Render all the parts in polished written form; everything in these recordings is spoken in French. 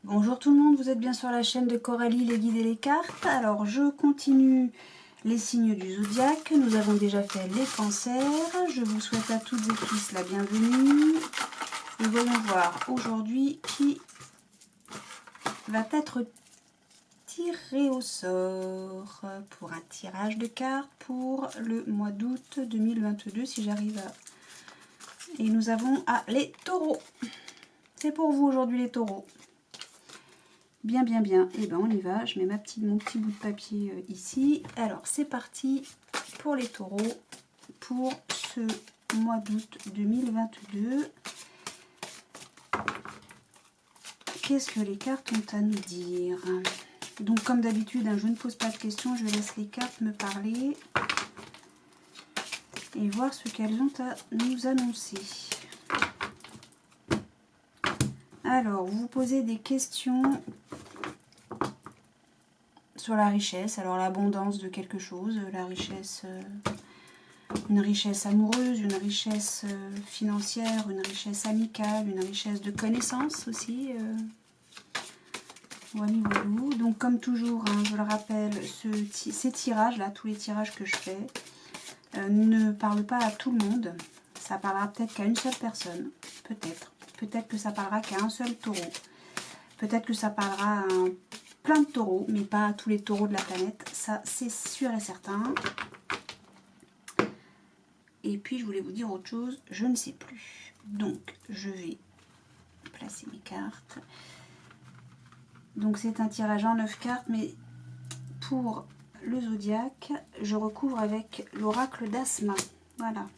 Bonjour tout le monde, vous êtes bien sur la chaîne de Coralie, les guides et les cartes. Alors je continue les signes du zodiaque. Nous avons déjà fait les cancers. Je vous souhaite à toutes et tous la bienvenue. Et voyons voir aujourd'hui qui va être tiré au sort pour un tirage de cartes pour le mois d'août 2022 si j'arrive à... Et nous avons les taureaux. C'est pour vous aujourd'hui les taureaux. Bien, bien, bien. Et ben on y va. Je mets mon petit bout de papier ici. Alors c'est parti pour les taureaux pour ce mois d'août 2022. Qu'est-ce que les cartes ont à nous dire? Donc comme d'habitude, je ne pose pas de questions, je laisse les cartes me parler et voir ce qu'elles ont à nous annoncer. Alors, vous posez des questions sur la richesse, alors l'abondance de quelque chose, la richesse, une richesse amoureuse, une richesse financière, une richesse amicale, une richesse de connaissances aussi. Voilà. Donc comme toujours, je le rappelle, ces tirages-là, tous les tirages que je fais, ne parlent pas à tout le monde. Ça parlera peut-être qu'à une seule personne, peut-être. Peut-être que ça parlera qu'à un seul taureau. Peut-être que ça parlera à plein de taureaux, mais pas à tous les taureaux de la planète. Ça, c'est sûr et certain. Et puis, je voulais vous dire autre chose, je ne sais plus. Donc, je vais placer mes cartes. Donc, c'est un tirage en 9 cartes, mais pour le zodiaque, je recouvre avec l'oracle d'Asma. Voilà.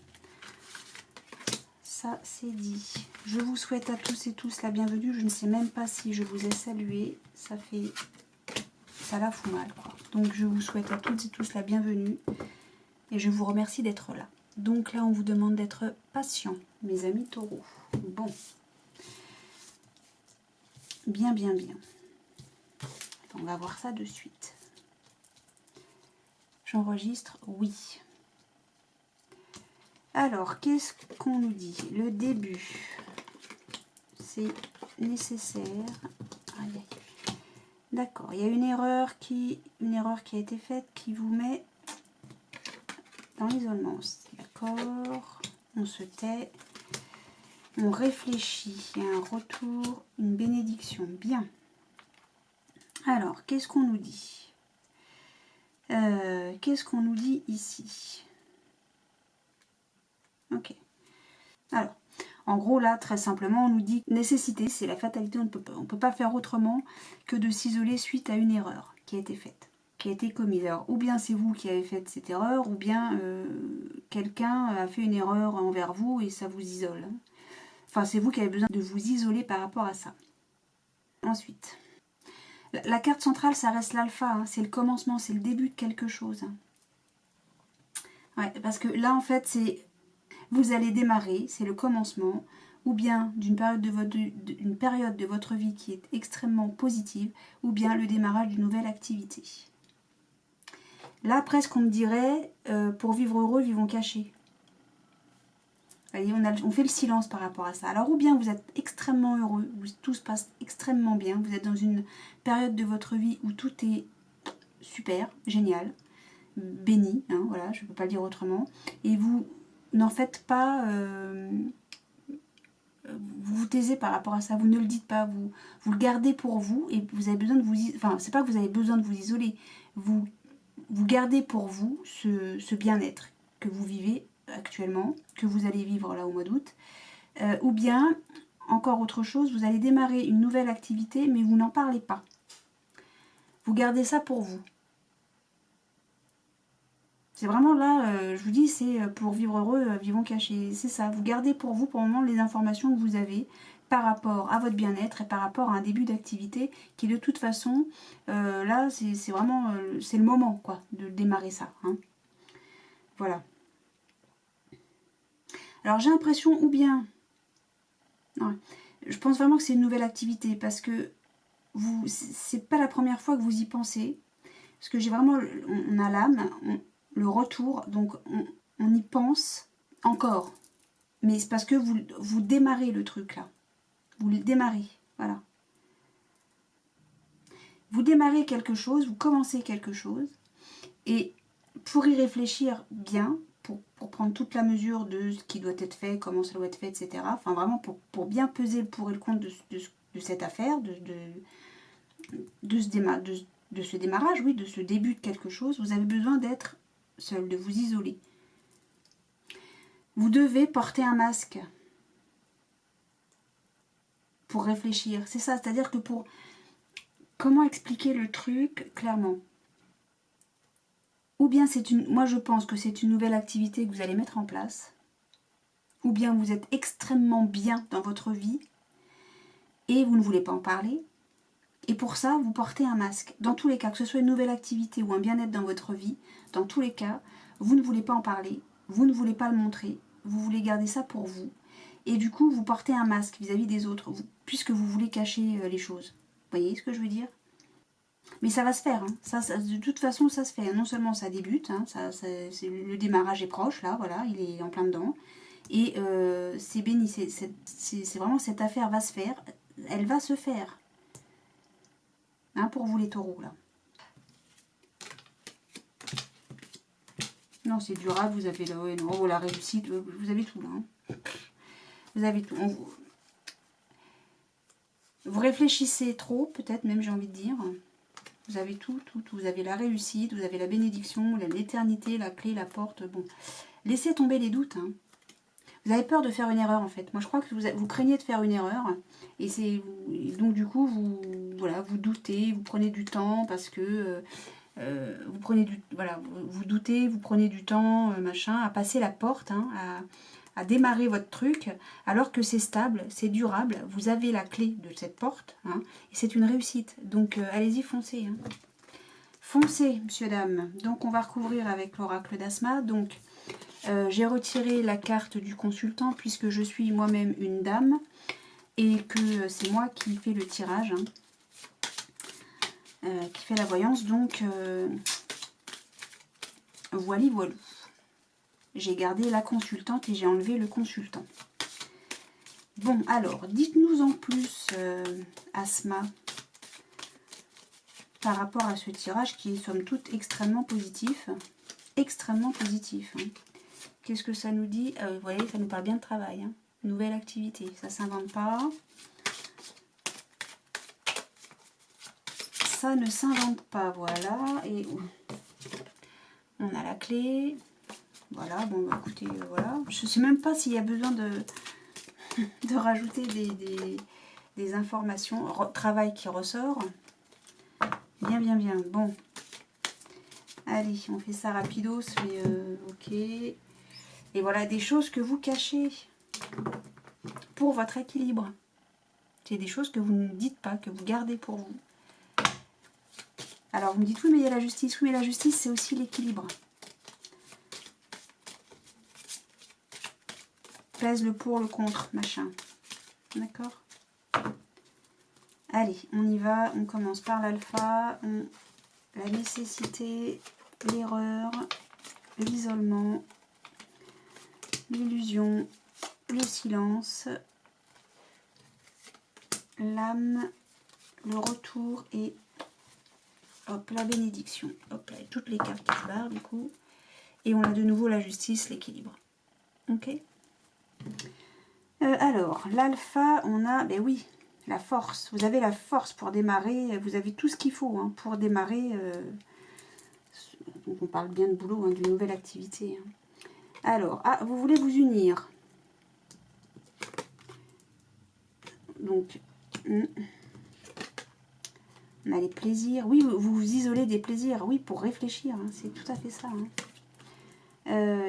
Ça, c'est dit. Je vous souhaite à tous et tous la bienvenue. Je ne sais même pas si je vous ai salué. Ça la fout mal, quoi. Donc, je vous souhaite à toutes et tous la bienvenue. Et je vous remercie d'être là. Donc là, on vous demande d'être patient, mes amis taureaux. Bon. Bien, bien, bien. On va voir ça de suite. J'enregistre, oui. Alors, qu'est-ce qu'on nous dit? Le début, c'est nécessaire. D'accord, il y a une erreur qui a été faite qui vous met dans l'isolement. D'accord, on se tait, on réfléchit. Il y a un retour, une bénédiction. Bien. Alors, qu'est-ce qu'on nous dit? Qu'est-ce qu'on nous dit ici? Ok. Alors, en gros, là, très simplement, on nous dit que nécessité, c'est la fatalité. On ne peut pas faire autrement que de s'isoler suite à une erreur qui a été faite, qui a été commise. Alors, ou bien c'est vous qui avez fait cette erreur, ou bien quelqu'un a fait une erreur envers vous et ça vous isole. Enfin, c'est vous qui avez besoin de vous isoler par rapport à ça. Ensuite, la carte centrale, ça reste l'alpha, c'est le commencement, c'est le début de quelque chose. Ouais, parce que là, en fait, c'est vous allez démarrer, c'est le commencement, ou bien d'une période de votre vie qui est extrêmement positive, ou bien le démarrage d'une nouvelle activité. Là, presque, on me dirait, pour vivre heureux, vivons cachés. Voyez, on fait le silence par rapport à ça. Alors, ou bien vous êtes extrêmement heureux, où tout se passe extrêmement bien, vous êtes dans une période de votre vie où tout est super, génial, béni, voilà, je ne peux pas le dire autrement, et vous n'en faites pas... vous vous taisez par rapport à ça, vous ne le dites pas, vous le gardez pour vous, et vous avez besoin de vous... Enfin, c'est pas que vous avez besoin de vous isoler, vous gardez pour vous ce bien-être que vous vivez actuellement, que vous allez vivre là au mois d'août, ou bien, encore autre chose, vous allez démarrer une nouvelle activité, mais vous n'en parlez pas. Vous gardez ça pour vous. C'est vraiment là, je vous dis, c'est pour vivre heureux, vivons cachés. C'est ça, vous gardez pour vous, pour le moment, les informations que vous avez par rapport à votre bien-être et par rapport à un début d'activité qui, de toute façon, là, c'est vraiment, c'est le moment, quoi, de démarrer ça. Voilà. Alors, j'ai l'impression, ou bien, non, je pense vraiment que c'est une nouvelle activité parce que c'est pas la première fois que vous y pensez. Parce que j'ai vraiment, on a l'âme, le retour, donc on y pense encore. Mais c'est parce que vous démarrez le truc là. Vous le démarrez, voilà. Vous démarrez quelque chose, vous commencez quelque chose, et pour y réfléchir bien, pour prendre toute la mesure de ce qui doit être fait, comment ça doit être fait, etc. Enfin vraiment pour bien peser le pour et le contre de cette affaire, de ce démarrage, oui, de ce début de quelque chose, vous avez besoin d'être seul, de vous isoler. Vous devez porter un masque pour réfléchir. C'est ça, c'est-à-dire que pour... Comment expliquer le truc clairement? Ou bien c'est une... Moi je pense que c'est une nouvelle activité que vous allez mettre en place. Ou bien vous êtes extrêmement bien dans votre vie et vous ne voulez pas en parler. Et pour ça, vous portez un masque. Dans tous les cas, que ce soit une nouvelle activité ou un bien-être dans votre vie, dans tous les cas, vous ne voulez pas en parler, vous ne voulez pas le montrer, vous voulez garder ça pour vous. Et du coup, vous portez un masque vis-à-vis des autres, puisque vous voulez cacher les choses. Vous voyez ce que je veux dire? Mais ça va se faire. Hein. Ça, de toute façon, ça se fait. Non seulement ça débute, hein, le démarrage est proche, là, voilà, il est en plein dedans. Et c'est béni, c'est vraiment cette affaire va se faire. Elle va se faire. Hein, pour vous les taureaux, là. Non, c'est durable, vous avez la réussite, vous avez tout, là. Hein. Vous avez tout. Vous réfléchissez trop, peut-être même, j'ai envie de dire. Vous avez tout. Vous avez la réussite, vous avez la bénédiction, l'éternité, la clé, la porte. Bon, laissez tomber les doutes. Hein. Vous avez peur de faire une erreur, en fait. Moi, je crois que vous craignez de faire une erreur. Et donc, du coup, vous doutez, vous prenez du temps parce que... vous doutez, vous prenez du temps, machin, à passer la porte, hein, à démarrer votre truc, alors que c'est stable, c'est durable, vous avez la clé de cette porte, hein, et c'est une réussite. Donc allez-y, foncez. Hein. Foncez, monsieur, dame. Donc on va recouvrir avec l'oracle d'Asma. Donc j'ai retiré la carte du consultant puisque je suis moi-même une dame et que c'est moi qui fais le tirage. Hein. Qui fait la voyance, donc voilà. J'ai gardé la consultante et j'ai enlevé le consultant. Bon, alors, dites-nous en plus, Asma, par rapport à ce tirage qui est somme toute extrêmement positif. Extrêmement positif. Hein. Qu'est-ce que ça nous dit? Vous voyez, ça nous parle bien de travail. Hein. Nouvelle activité, ça ne s'invente pas. Ça ne s'invente pas, voilà. Et on a la clé. Voilà, bon, bah, écoutez, voilà. Je ne sais même pas s'il y a besoin de rajouter des informations. Travail qui ressort. Bien. Bon. Allez, on fait ça rapidos, mais ok. Et voilà, des choses que vous cachez pour votre équilibre. C'est des choses que vous ne dites pas, que vous gardez pour vous. Alors, vous me dites, oui, mais il y a la justice. Oui, mais la justice, c'est aussi l'équilibre. Pèse le pour, le contre, machin. D'accord? Allez, on y va. On commence par l'alpha. La nécessité, l'erreur, l'isolement, l'illusion, le silence, l'âme, le retour et hop, la bénédiction. Hop, là, toutes les cartes qui se barrent du coup. Et on a de nouveau la justice, l'équilibre. Ok? Alors, l'alpha, on a, ben oui, la force. Vous avez la force pour démarrer, vous avez tout ce qu'il faut hein, pour démarrer. Donc on parle bien de boulot, hein, d'une nouvelle activité. Hein. Alors, vous voulez vous unir. Donc, on a les plaisirs. Oui, vous vous isolez des plaisirs. Oui, pour réfléchir. Hein, c'est tout à fait ça. Hein.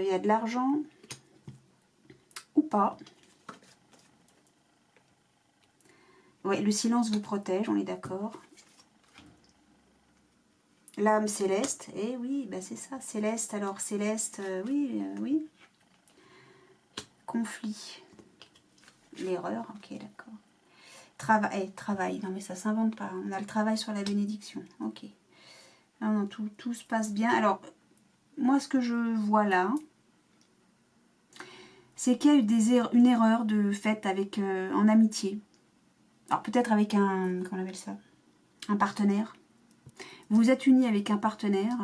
Y a de l'argent ou pas. Ouais, le silence vous protège, on est d'accord. L'âme céleste, eh oui, bah c'est ça, céleste, alors céleste, oui. Conflit, l'erreur, ok, d'accord. Travail, non mais ça s'invente pas, on a le travail sur la bénédiction, ok. Non, tout se passe bien. Alors, moi ce que je vois là, c'est qu'il y a eu une erreur de faite en amitié. Alors peut-être avec comment on appelle ça, un partenaire. Vous êtes unis avec un partenaire,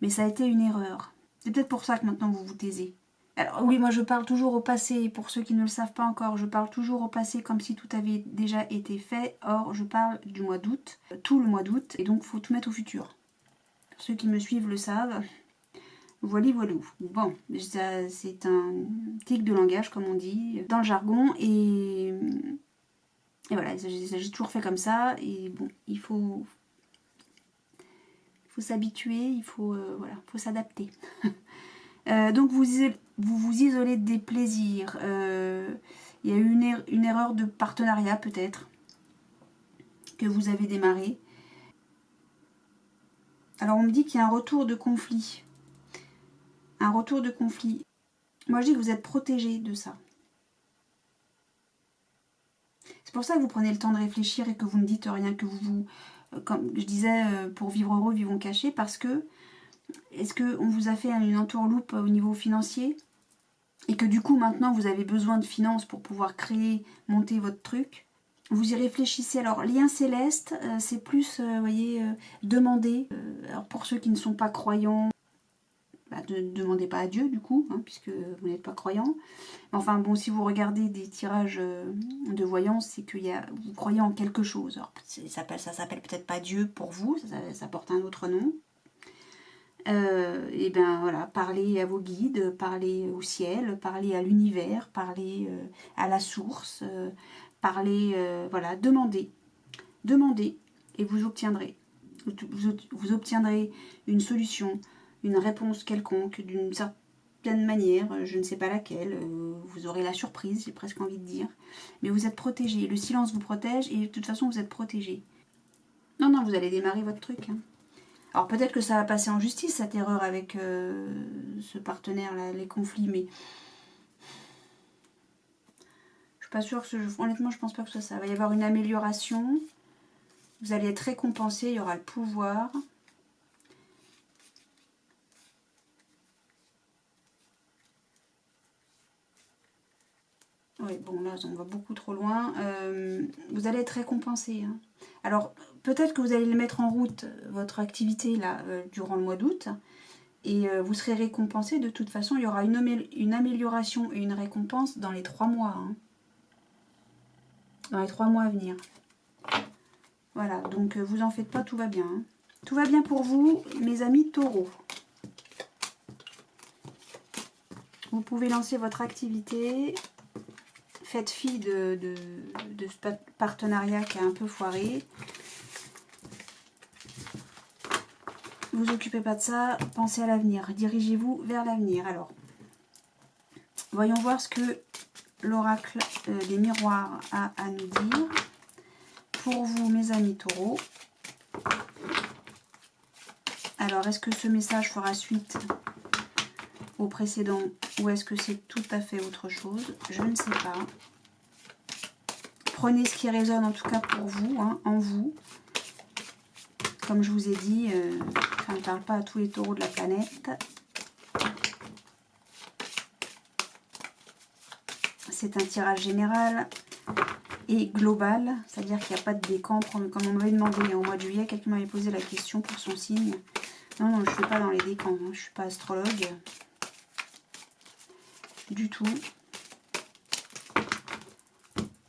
mais ça a été une erreur. C'est peut-être pour ça que maintenant vous vous taisez. Alors oui, moi je parle toujours au passé, pour ceux qui ne le savent pas encore, je parle toujours au passé comme si tout avait déjà été fait. Or, je parle du mois d'août, tout le mois d'août, et donc il faut tout mettre au futur. Ceux qui me suivent le savent. Voilà, voilà. Bon, c'est un tic de langage, comme on dit, dans le jargon, et voilà, j'ai toujours fait comme ça, et bon, il faut s'habituer, il faut, voilà, faut s'adapter. Donc vous vous isolez des plaisirs. Il y a eu une erreur de partenariat peut-être que vous avez démarré. Alors on me dit qu'il y a un retour de conflit. Un retour de conflit. Moi je dis que vous êtes protégé de ça. C'est pour ça que vous prenez le temps de réfléchir et que vous ne dites rien, que vous comme je disais, pour vivre heureux, vivons cachés, parce que est-ce qu'on vous a fait une entourloupe au niveau financier et que du coup maintenant vous avez besoin de finances pour pouvoir créer, monter votre truc? Vous y réfléchissez. Alors lien céleste, c'est plus, vous voyez, demander. Alors pour ceux qui ne sont pas croyants, bah, ne demandez pas à Dieu du coup, hein, puisque vous n'êtes pas croyant. Enfin bon, si vous regardez des tirages de voyance, c'est que vous croyez en quelque chose. Alors ça s'appelle peut-être pas Dieu pour vous, ça porte un autre nom. Et bien voilà, parlez à vos guides, parlez au ciel, parlez à l'univers, parlez à la source, parlez, voilà, demandez et vous obtiendrez. Vous obtiendrez une solution, une réponse quelconque, d'une certaine manière, je ne sais pas laquelle, vous aurez la surprise, j'ai presque envie de dire, mais vous êtes protégé, le silence vous protège et de toute façon vous êtes protégé. Non, non, vous allez démarrer votre truc, hein. Alors peut-être que ça va passer en justice, cette erreur avec ce partenaire-là, les conflits, mais je suis pas sûre que honnêtement, je pense pas que ça. Il va y avoir une amélioration. Vous allez être récompensé, il y aura le pouvoir. Oui, bon là, on va beaucoup trop loin. Vous allez être récompensé, hein. Alors peut-être que vous allez le mettre en route, votre activité là, durant le mois d'août. Et vous serez récompensé. De toute façon, il y aura une amélioration et une récompense dans les 3 mois. Hein. Dans les 3 mois à venir. Voilà, donc vous en faites pas, tout va bien. Hein. Tout va bien pour vous, mes amis taureaux. Vous pouvez lancer votre activité. Faites fi de ce partenariat qui a un peu foiré. Ne vous occupez pas de ça, pensez à l'avenir. Dirigez-vous vers l'avenir. Alors, voyons voir ce que l'oracle des miroirs a à nous dire. Pour vous, mes amis taureaux. Alors, est-ce que ce message fera suite au précédent ou est-ce que c'est tout à fait autre chose? Je ne sais pas. Prenez ce qui résonne en tout cas pour vous, hein, en vous. Comme je vous ai dit, ça ne parle pas à tous les taureaux de la planète. C'est un tirage général et global, c'est-à-dire qu'il n'y a pas de décamp, comme on m'avait demandé au mois de juillet, quelqu'un m'avait posé la question pour son signe. Non, non, je ne fais pas dans les décamps, hein, je ne suis pas astrologue. Du tout.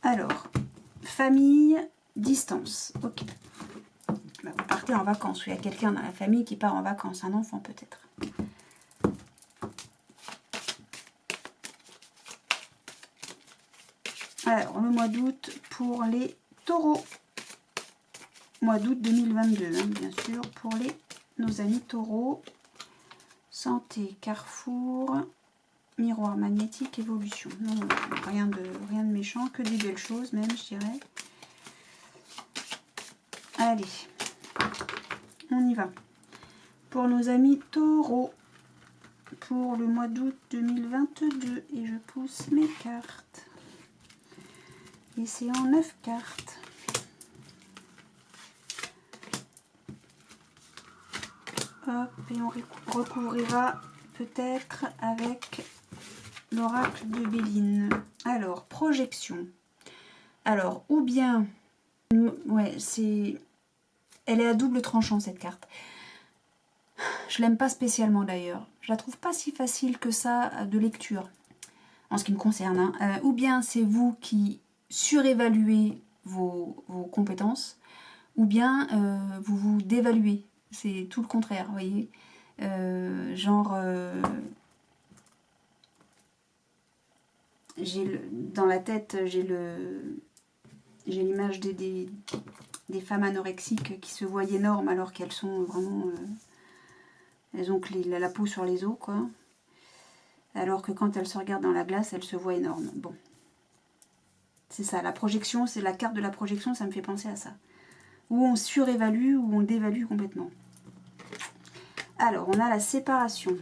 Alors, famille, distance. Ok. Bah, vous partez en vacances, ou il y a quelqu'un dans la famille qui part en vacances, un enfant peut-être. Alors, le mois d'août pour les taureaux. Mois d'août 2022, hein, bien sûr, pour nos amis taureaux. Santé, carrefour, miroir magnétique, évolution. Non, rien de méchant, que des belles choses même, je dirais. Allez, on y va. Pour nos amis taureaux, pour le mois d'août 2022, et je pousse mes cartes. Et c'est en 9 cartes. Hop, et on recouvrira peut-être avec l'oracle de Béline. Alors, projection. Alors, ou bien, ouais, c'est Elle est à double tranchant cette carte. Je l'aime pas spécialement d'ailleurs. Je la trouve pas si facile que ça de lecture, en ce qui me concerne. Hein. Ou bien c'est vous qui surévaluez vos compétences, ou bien vous vous dévaluez. C'est tout le contraire, vous voyez. Dans la tête, j'ai l'image des femmes anorexiques qui se voient énormes alors qu'elles sont vraiment... elles ont la peau sur les os, quoi. Alors que quand elles se regardent dans la glace, elles se voient énormes. Bon. C'est ça, la projection, c'est la carte de la projection, ça me fait penser à ça. Où on surévalue, ou on dévalue complètement. Alors, on a la séparation,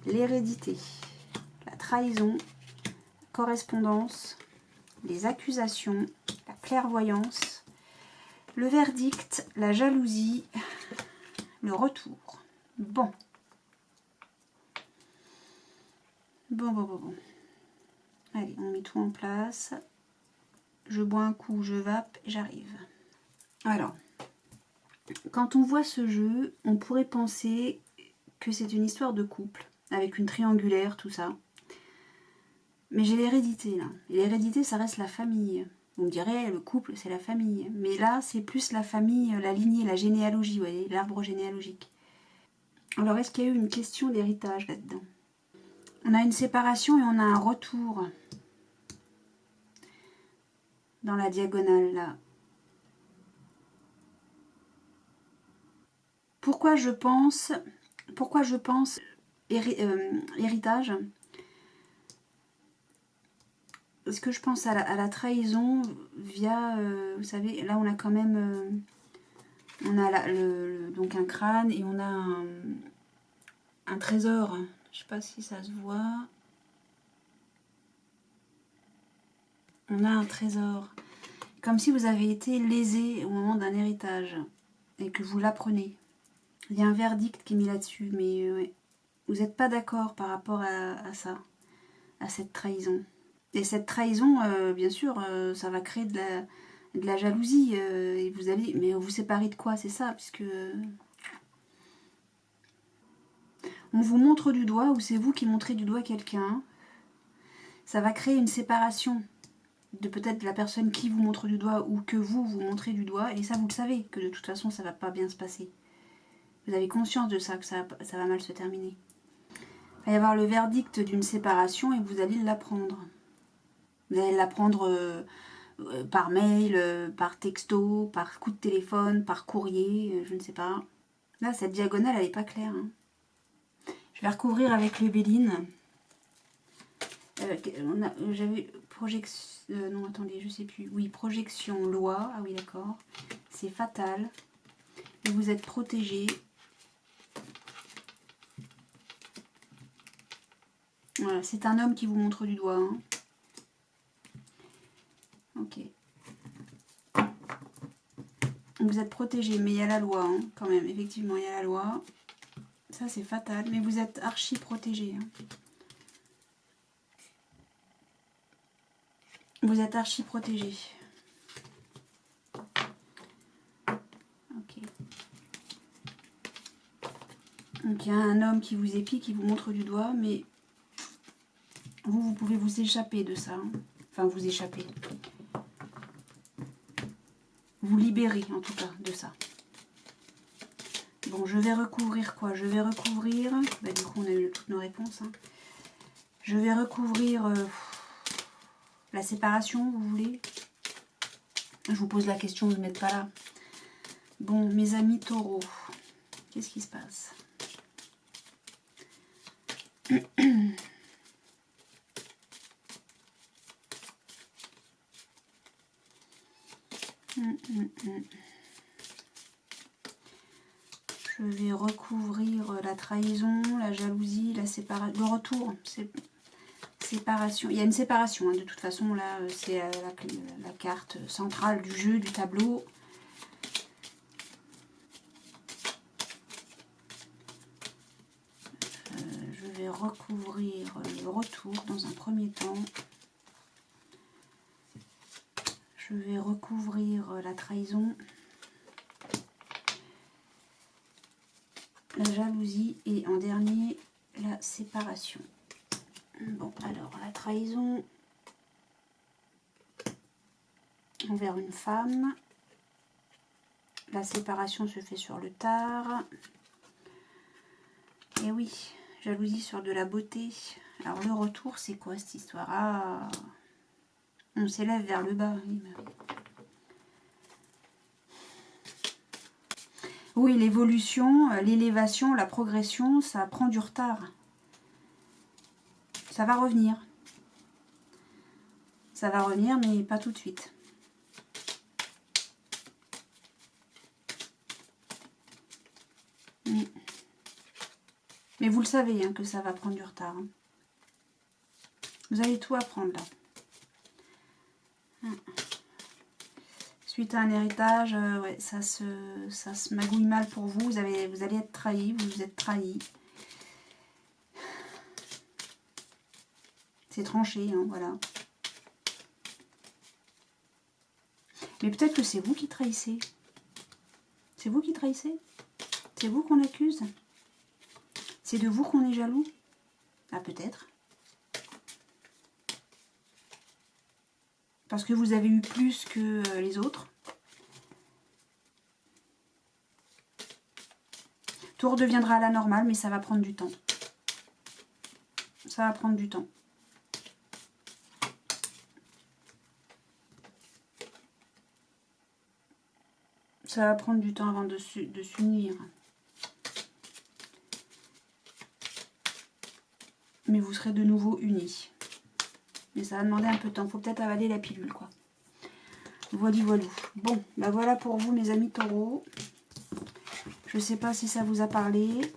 l'hérédité, la trahison, la correspondance, les accusations, la clairvoyance, le verdict, la jalousie, le retour. Bon. Bon. Allez, on met tout en place. Je bois un coup, je vape, j'arrive. Alors, quand on voit ce jeu, on pourrait penser que c'est une histoire de couple, avec une triangulaire, tout ça. Mais j'ai l'hérédité, là. Et l'hérédité, ça reste la famille. On me dirait, le couple, c'est la famille. Mais là, c'est plus la famille, la lignée, la généalogie, vous voyez, l'arbre généalogique. Alors, est-ce qu'il y a eu une question d'héritage là-dedans? On a une séparation et on a un retour. Dans la diagonale, là. Pourquoi je pense héritage? Est-ce que je pense à la trahison via, vous savez, là on a quand même, on a donc un crâne et on a un trésor. Je sais pas si ça se voit. On a un trésor. Comme si vous avez été lésé au moment d'un héritage et que vous l'apprenez. Il y a un verdict qui est mis là-dessus, mais ouais. Vous n'êtes pas d'accord par rapport à ça, à cette trahison. Et cette trahison, bien sûr, ça va créer de la jalousie. Et vous allez, mais vous séparez de quoi, c'est ça, puisque on vous montre du doigt, ou c'est vous qui montrez du doigt quelqu'un. Ça va créer une séparation de peut-être la personne qui vous montre du doigt ou que vous montrez du doigt. Et ça, vous le savez, que de toute façon, ça va pas bien se passer. Vous avez conscience de ça, que ça va mal se terminer. Il va y avoir le verdict d'une séparation et vous allez l'apprendre. Vous allez l'apprendre par mail, par texto, par coup de téléphone, par courrier, je ne sais pas. Là, cette diagonale, elle n'est pas claire. Hein. Je vais recouvrir avec le Béline. J'avais projection... non, attendez, je sais plus. Oui, projection, loi. Ah oui, d'accord. C'est fatal. Et vous êtes protégé. Voilà, c'est un homme qui vous montre du doigt. Hein. Ok. Vous êtes protégé, mais il y a la loi, hein, quand même. Effectivement, il y a la loi. Ça, c'est fatal. Mais vous êtes archi protégé. Hein. Vous êtes archi protégé. Ok. Donc, il y a un homme qui vous épie, qui vous montre du doigt, mais vous pouvez vous échapper de ça. Hein. Enfin, vous échapper. Vous libérer, en tout cas, de ça. Bon, je vais recouvrir quoi? Je vais recouvrir... Bah, du coup, on a eu toutes nos réponses. Hein. Je vais recouvrir la séparation, vous voulez? Je vous pose la question, vous n'êtes pas là. Bon, mes amis taureaux, qu'est-ce qui se passe? Je vais recouvrir la trahison, la jalousie, la séparation, le retour, séparation. Il y a une séparation, hein, de toute façon, là, c'est la carte centrale du jeu, du tableau. Je vais recouvrir le retour dans un premier temps. Je vais recouvrir la trahison. la jalousie et en dernier, la séparation. Bon, alors la trahison envers une femme. La séparation se fait sur le tard. Et oui, jalousie sur de la beauté. Alors le retour, c'est quoi cette histoire? Ah, on s'élève vers le bas. Oui, l'évolution, l'élévation, la progression, ça prend du retard. Ça va revenir. Ça va revenir, mais pas tout de suite. Mais vous le savez hein, que ça va prendre du retard. Hein. Vous allez tout apprendre là. Suite à un héritage, ouais, ça se magouille mal pour vous. Vous allez être trahi, vous êtes trahi. C'est tranché, hein, voilà. Mais peut-être que c'est vous qui trahissez. C'est vous qui trahissez? C'est vous qu'on accuse? C'est de vous qu'on est jaloux? Ah, peut-être. Parce que vous avez eu plus que les autres. Tout redeviendra à la normale, mais ça va prendre du temps. Ça va prendre du temps. Ça va prendre du temps avant de s'unir. Mais vous serez de nouveau unis. Mais ça va demander un peu de temps. Il faut peut-être avaler la pilule, quoi. Voilà. Bon, bah voilà pour vous, mes amis taureaux. Je ne sais pas si ça vous a parlé.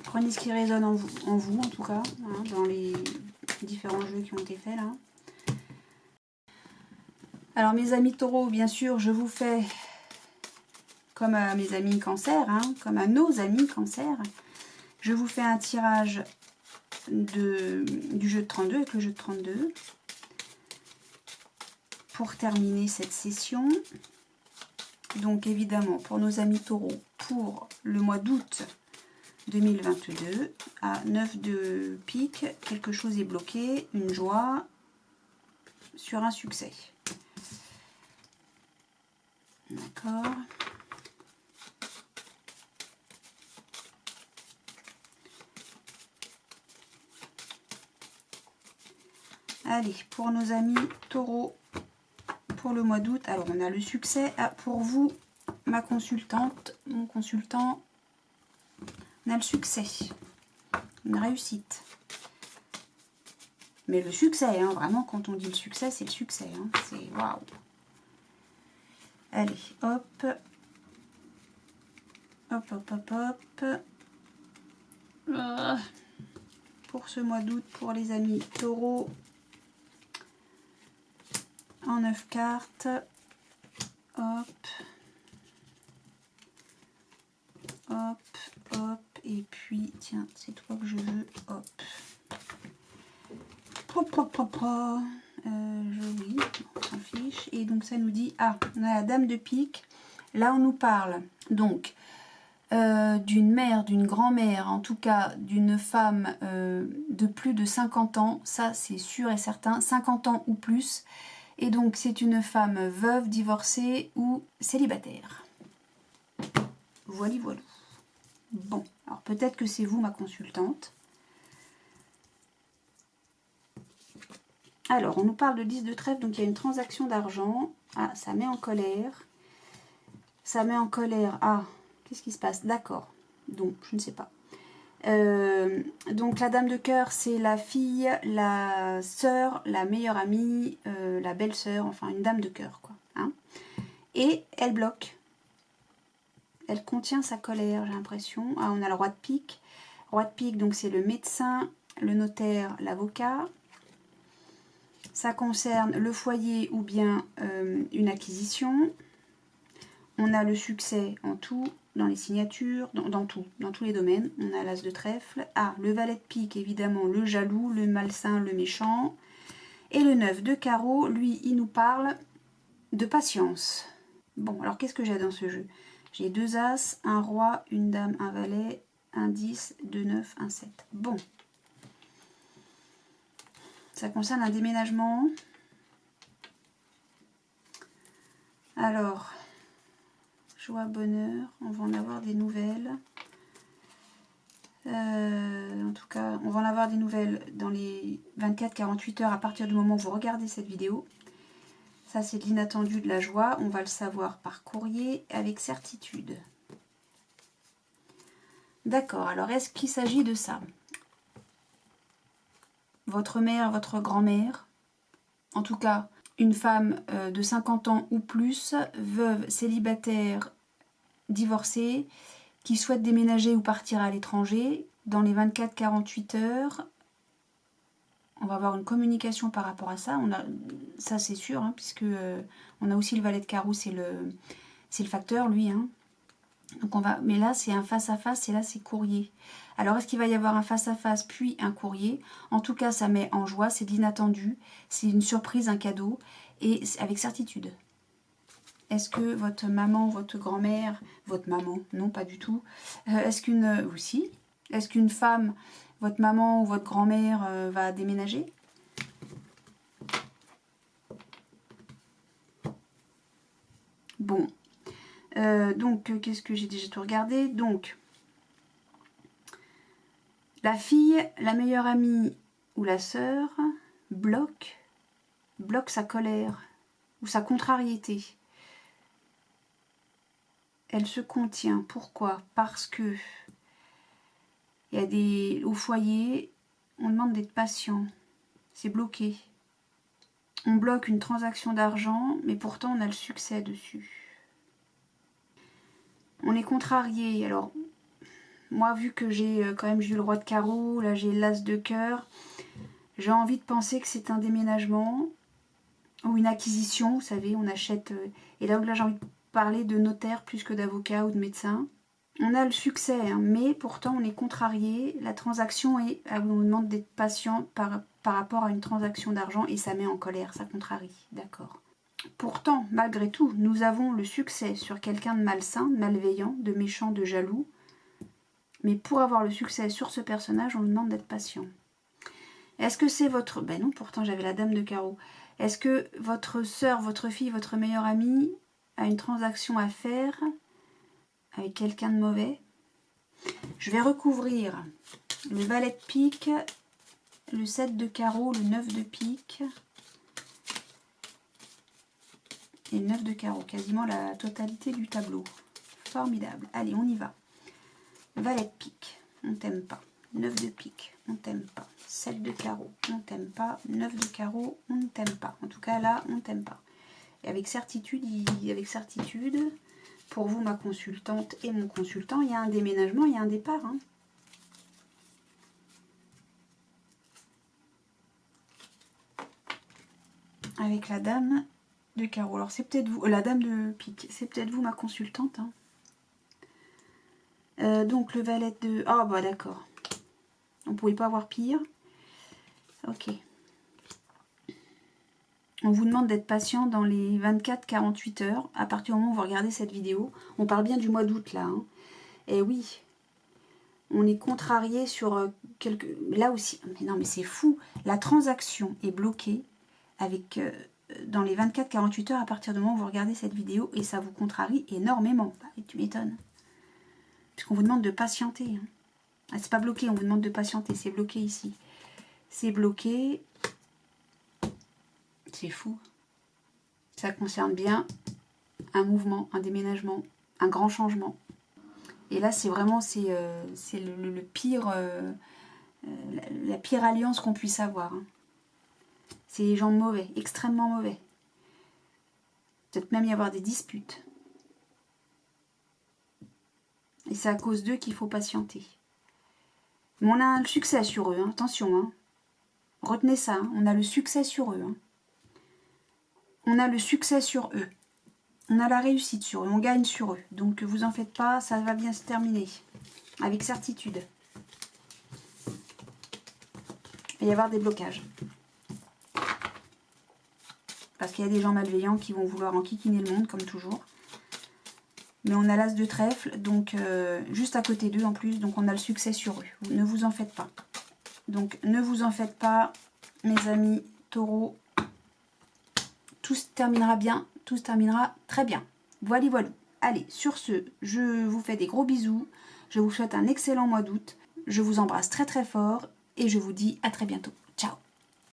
Prenez ce qui résonne en vous, en tout cas, hein, dans les différents jeux qui ont été faits, là. Alors, mes amis taureaux, bien sûr, je vous fais comme à mes amis cancer, hein, comme à nos amis cancer. Je vous fais un tirage du jeu de 32 avec le jeu de 32 pour terminer cette session. Donc évidemment pour nos amis taureaux, pour le mois d'août 2022, à 9 de pique, quelque chose est bloqué, une joie sur un succès. D'accord. Allez, pour nos amis taureaux, pour le mois d'août, alors on a le succès. Ah, pour vous, ma consultante, mon consultant, on a le succès, une réussite. Mais le succès, hein, vraiment, quand on dit le succès, c'est le succès. Hein, c'est waouh. Allez, hop. Hop, hop, hop, hop. Pour ce mois d'août, pour les amis taureaux, en 9 cartes. Hop. Hop, hop. Et puis, tiens, c'est toi que je veux. Hop. Oui, on s'en fiche. Et donc, ça nous dit, ah, on a la dame de pique. Là, on nous parle, donc, d'une mère, d'une grand-mère, en tout cas d'une femme de plus de 50 ans, ça c'est sûr et certain, 50 ans ou plus, et donc c'est une femme veuve, divorcée ou célibataire. Voilà. Bon, alors peut-être que c'est vous ma consultante. Alors, on nous parle de 10 de trèfle, donc il y a une transaction d'argent. Ah, ça met en colère. Ça met en colère, ah... Qu'est-ce qui se passe? D'accord. Donc, je ne sais pas. Donc, la dame de cœur, c'est la fille, la sœur, la meilleure amie, la belle-sœur, enfin, une dame de cœur, quoi. Hein. Et elle bloque. Elle contient sa colère, j'ai l'impression. Ah, on a le roi de pique. Roi de pique, donc, c'est le médecin, le notaire, l'avocat. Ça concerne le foyer ou bien une acquisition. On a le succès en tout. Dans les signatures, dans tous les domaines. On a l'as de trèfle. Ah, le valet de pique, évidemment, le jaloux, le malsain, le méchant. Et le 9 de carreau, lui, il nous parle de patience. Bon, alors qu'est-ce que j'ai dans ce jeu? J'ai 2 As, un Roi, une Dame, un Valet, un 10, 2 9, un 7. Bon. Ça concerne un déménagement. Alors, joie, bonheur, on va en avoir des nouvelles. En tout cas, on va en avoir des nouvelles dans les 24-48 heures à partir du moment où vous regardez cette vidéo. Ça, c'est de l'inattendu, de la joie. On va le savoir par courrier avec certitude. D'accord, alors est-ce qu'il s'agit de ça? Votre mère, votre grand-mère, en tout cas une femme de 50 ans ou plus, veuve, célibataire, divorcée, qui souhaite déménager ou partir à l'étranger, dans les 24-48 heures, on va avoir une communication par rapport à ça. Ça c'est sûr, hein, puisque on a aussi le valet de carreau, c'est le facteur, lui. Hein. Donc mais là c'est un face-à-face et là c'est courrier. Alors est-ce qu'il va y avoir un face-à-face puis un courrier? En tout cas ça met en joie, c'est de l'inattendu, c'est une surprise, un cadeau, et avec certitude. Est-ce que votre maman, votre grand-mère, votre maman, non pas du tout, est-ce qu'une femme, votre maman ou votre grand-mère va déménager? Bon, donc qu'est-ce que j'ai déjà tout regardé? Donc, la fille, la meilleure amie ou la sœur bloque sa colère ou sa contrariété. Elle se contient. Pourquoi? Parce que au foyer, on demande d'être patient. C'est bloqué. On bloque une transaction d'argent, mais pourtant on a le succès dessus. On est contrarié. Alors, moi, vu que j'ai quand même eu le roi de carreau, là j'ai l'as de cœur, j'ai envie de penser que c'est un déménagement ou une acquisition. Vous savez, on achète. Et là j'ai envie de parler de notaire plus que d'avocat ou de médecin. On a le succès, hein, mais pourtant on est contrarié. La transaction est, on nous demande d'être patient par rapport à une transaction d'argent et ça met en colère, ça contrarie, d'accord. Pourtant, malgré tout, nous avons le succès sur quelqu'un de malsain, de malveillant, de méchant, de jaloux. Mais pour avoir le succès sur ce personnage, on nous demande d'être patient. Est-ce que c'est votre... Ben non, pourtant j'avais la dame de carreau. Est-ce que votre soeur, votre fille, votre meilleure amie a une transaction à faire avec quelqu'un de mauvais? Je vais recouvrir le valet de pique, le 7 de carreau, le 9 de pique et le 9 de carreau. Quasiment la totalité du tableau. Formidable. Allez, on y va. Valet de pique, on t'aime pas. 9 de pique, on t'aime pas. 7 de carreau, on t'aime pas. 9 de carreau, on ne t'aime pas. En tout cas, là, on t'aime pas. Et avec certitude, pour vous, ma consultante et mon consultant, il y a un déménagement, il y a un départ. Hein. Avec la dame de carreau. Alors, c'est peut-être vous, la dame de pique, c'est peut-être vous, ma consultante. Hein. Donc, le valet de... Ah, bah d'accord. On ne pouvait pas avoir pire. Ok. On vous demande d'être patient dans les 24-48 heures, à partir du moment où vous regardez cette vidéo. On parle bien du mois d'août, là. Hein. Et oui, on est contrarié sur quelques... Là aussi, mais non, mais c'est fou. La transaction est bloquée avec dans les 24-48 heures, à partir du moment où vous regardez cette vidéo, et ça vous contrarie énormément. Bah, tu m'étonnes. Puisqu'on vous demande de patienter. Hein. Ah, c'est pas bloqué, on vous demande de patienter. C'est bloqué ici. C'est bloqué... C'est fou. Ça concerne bien un mouvement, un déménagement, un grand changement. Et là, c'est vraiment le pire, la pire alliance qu'on puisse avoir. Hein. C'est les gens mauvais, extrêmement mauvais. Peut-être même y avoir des disputes. Et c'est à cause d'eux qu'il faut patienter. Mais on a le succès sur eux, hein. Attention. Hein. Retenez ça, hein. On a le succès sur eux. Hein. On a le succès sur eux. On a la réussite sur eux. On gagne sur eux. Donc, vous en faites pas, ça va bien se terminer. Avec certitude. Il va y avoir des blocages. Parce qu'il y a des gens malveillants qui vont vouloir enquiquiner le monde, comme toujours. Mais on a l'as de trèfle, donc juste à côté d'eux en plus, donc on a le succès sur eux. Ne vous en faites pas. Donc ne vous en faites pas, mes amis taureaux. Tout se terminera bien, tout se terminera très bien. Voilà, voilà. Allez, sur ce, je vous fais des gros bisous. Je vous souhaite un excellent mois d'août. Je vous embrasse très très fort et je vous dis à très bientôt.